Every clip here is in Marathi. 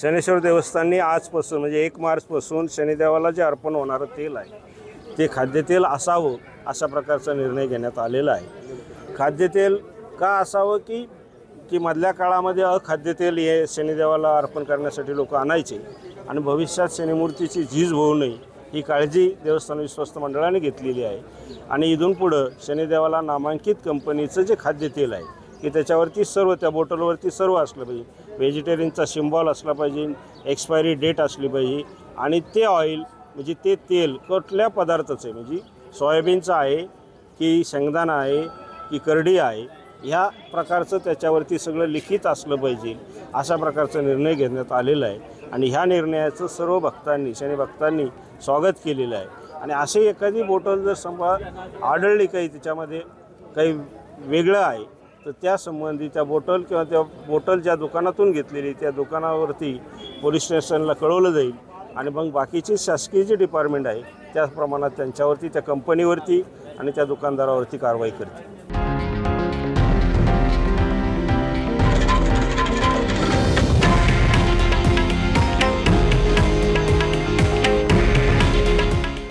शनेश्वर देवस्थाननी आजपासून म्हणजे 1 मार्चपासून शनिदेवाला जे अर्पण होणारं तेल आहे ते खाद्यतेल असावं अशा प्रकारचा निर्णय घेण्यात आलेला आहे। खाद्यतेल का असावं की मधल्या काळामध्ये अखाद्यतेल हे शनिदेवाला अर्पण करण्यासाठी लोक आणायचे आणि भविष्यात शनिमूर्तीची झीज होऊ नये ही काळजी देवस्थान विश्वस्त मंडळाने घेतलेली आहे। आणि इथून पुढं शनिदेवाला नामांकित कंपनीचं जे खाद्यतेल आहे की त्याच्यावरती सर्व त्या बॉटलवरती सर्व असलं पाहिजे, व्हेजिटेरियनचा सिम्बॉल असला पाहिजे, एक्सपायरी डेट असली पाहिजे आणि ते ऑइल म्हणजे ते तेल कुठल्या पदार्थाचं आहे म्हणजे सोयाबीनचं आहे की शेंगदाणा आहे की करडी आहे ह्या प्रकारचं त्याच्यावरती सगळं लिखित असलं पाहिजे अशा प्रकारचा निर्णय घेण्यात आलेला आहे। आणि ह्या निर्णयाचं सर्व भक्तांनी शनी भक्तांनी स्वागत केलेलं आहे। आणि अशी एखादी बॉटल जर समजा आढळली काही त्याच्यामध्ये काही वेगळं आहे तर त्या संबंधी त्या बॉटल किंवा त्या बॉटल ज्या दुकानातून घेतलेली त्या दुकानावरती पोलीस स्टेशनला कळवलं जाईल आणि मग बाकीची शासकीय जे डिपार्टमेंट आहे त्या प्रमाणात त्यांच्यावरती त्या कंपनीवरती आणि त्या दुकानदारावरती कारवाई करते।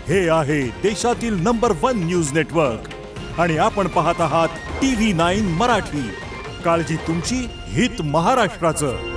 हे आहे देशातील नंबर 1 न्यूज नेटवर्क आणि आपण पाहत आहात TV9 मराठी। काळजी तुमची, हित महाराष्ट्राचं।